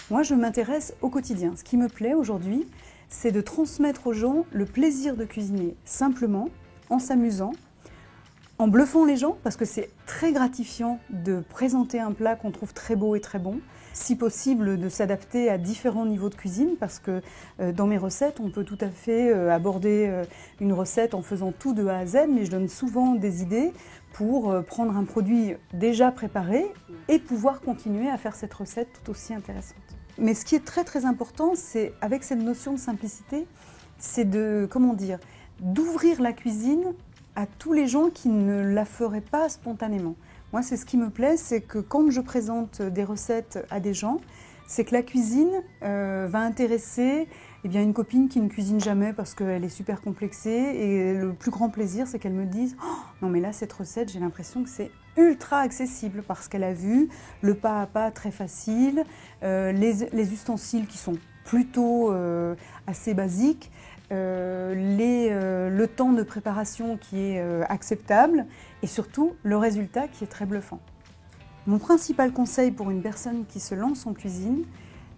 Moi, je m'intéresse au quotidien. Ce qui me plaît aujourd'hui, c'est de transmettre aux gens le plaisir de cuisiner simplement, en s'amusant, en bluffant les gens, parce que c'est très gratifiant de présenter un plat qu'on trouve très beau et très bon. Si possible, de s'adapter à différents niveaux de cuisine, parce que dans mes recettes, on peut tout à fait aborder une recette en faisant tout de A à Z, mais je donne souvent des idées pour prendre un produit déjà préparé et pouvoir continuer à faire cette recette tout aussi intéressante. Mais ce qui est très très important, c'est avec cette notion de simplicité, c'est de, d'ouvrir la cuisine à tous les gens qui ne la feraient pas spontanément. Moi, c'est ce qui me plaît, c'est que quand je présente des recettes à des gens, c'est que la cuisine va intéresser une copine qui ne cuisine jamais parce qu'elle est super complexée, et le plus grand plaisir, c'est qu'elle me dise « Oh, non mais là, cette recette, j'ai l'impression que c'est ultra accessible parce qu'elle a vu le pas à pas très facile, les ustensiles qui sont plutôt assez basiques, le temps de préparation qui est acceptable et surtout le résultat qui est très bluffant. » Mon principal conseil pour une personne qui se lance en cuisine,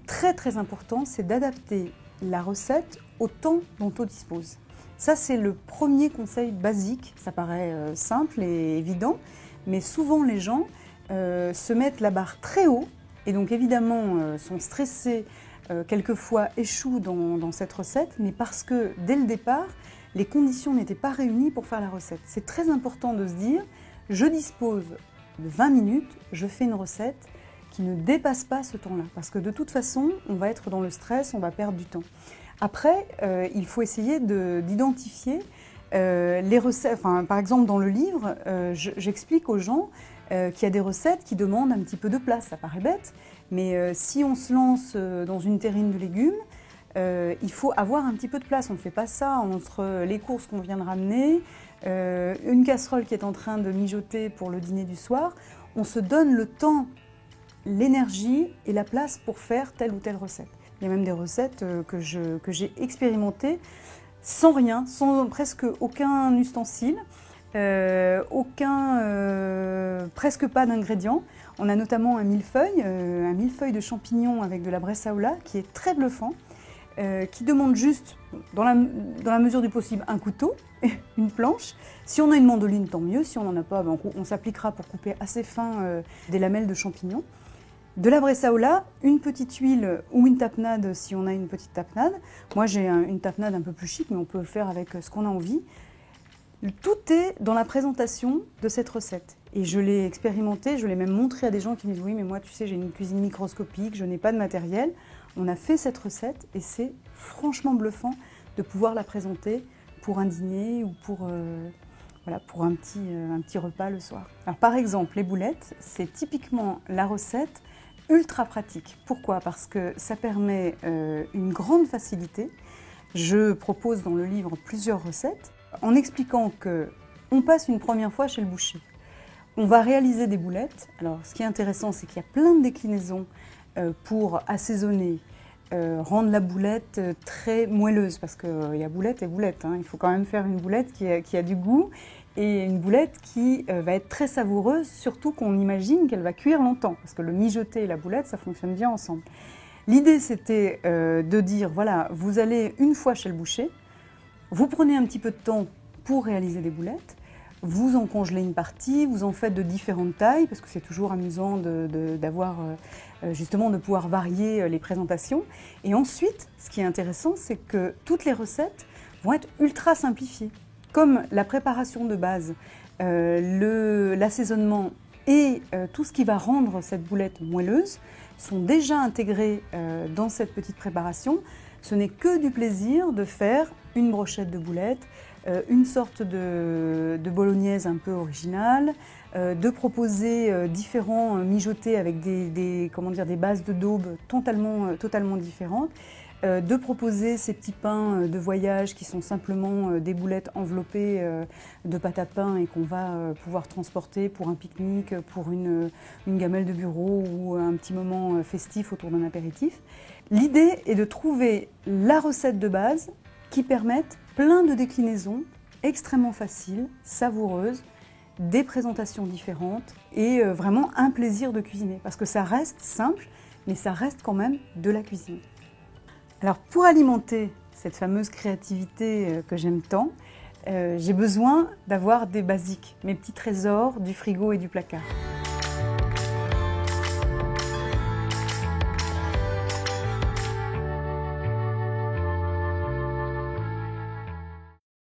très très important, c'est d'adapter la recette au temps dont on dispose. Ça, c'est le premier conseil basique. Ça paraît simple et évident, mais souvent les gens se mettent la barre très haut et donc évidemment sont stressés, quelquefois échouent dans cette recette, mais parce que dès le départ, les conditions n'étaient pas réunies pour faire la recette. C'est très important de se dire, je dispose de 20 minutes, je fais une recette qui ne dépasse pas ce temps-là. Parce que de toute façon, on va être dans le stress, on va perdre du temps. Après, il faut essayer d'identifier les recettes. Par exemple, dans le livre, j'explique aux gens qu'il y a des recettes qui demandent un petit peu de place. Ça paraît bête, mais si on se lance dans une terrine de légumes, il faut avoir un petit peu de place. On ne fait pas ça entre les courses qu'on vient de ramener, une casserole qui est en train de mijoter pour le dîner du soir. On se donne le temps, l'énergie et la place pour faire telle ou telle recette. Il y a même des recettes que j'ai expérimentées sans rien, sans presque aucun ustensile, presque pas d'ingrédients. On a notamment un millefeuille de champignons avec de la bressaola qui est très bluffant, qui demande juste, dans la mesure du possible, un couteau, une planche. Si on a une mandoline, tant mieux. Si on n'en a pas, on s'appliquera pour couper assez fin des lamelles de champignons. De la bressaola, une petite huile ou une tapenade si on a une petite tapenade. Moi, j'ai une tapenade un peu plus chic, mais on peut le faire avec ce qu'on a envie. Tout est dans la présentation de cette recette. Et je l'ai expérimenté, je l'ai même montré à des gens qui me disent « Oui, mais moi, tu sais, j'ai une cuisine microscopique, je n'ai pas de matériel. » On a fait cette recette et c'est franchement bluffant de pouvoir la présenter pour un dîner ou pour un petit repas le soir. Alors, par exemple, les boulettes, c'est typiquement la recette ultra pratique. Pourquoi? Parce que ça permet une grande facilité. Je propose dans le livre plusieurs recettes en expliquant qu'on passe une première fois chez le boucher. On va réaliser des boulettes. Alors, ce qui est intéressant, c'est qu'il y a plein de déclinaisons pour assaisonner, rendre la boulette très moelleuse, parce qu'il y a boulette et boulette. Il faut quand même faire une boulette qui a du goût et une boulette qui va être très savoureuse, surtout qu'on imagine qu'elle va cuire longtemps, parce que le mijoter et la boulette, ça fonctionne bien ensemble. L'idée, c'était de dire, voilà, vous allez une fois chez le boucher, vous prenez un petit peu de temps pour réaliser des boulettes, vous en congelez une partie, vous en faites de différentes tailles, parce que c'est toujours amusant justement de pouvoir varier les présentations. Et ensuite, ce qui est intéressant, c'est que toutes les recettes vont être ultra simplifiées. Comme la préparation de base, l'assaisonnement et tout ce qui va rendre cette boulette moelleuse sont déjà intégrés dans cette petite préparation. Ce n'est que du plaisir de faire une brochette de boulettes, une sorte de bolognaise un peu originale, de proposer différents mijotés avec des bases de daube totalement différentes, de proposer ces petits pains de voyage qui sont simplement des boulettes enveloppées de pâte à pain et qu'on va pouvoir transporter pour un pique-nique, pour une gamelle de bureau ou un petit moment festif autour d'un apéritif. L'idée est de trouver la recette de base qui permette plein de déclinaisons extrêmement faciles, savoureuses, des présentations différentes et vraiment un plaisir de cuisiner. Parce que ça reste simple, mais ça reste quand même de la cuisine. Alors pour alimenter cette fameuse créativité que j'aime tant, j'ai besoin d'avoir des basiques, mes petits trésors du frigo et du placard.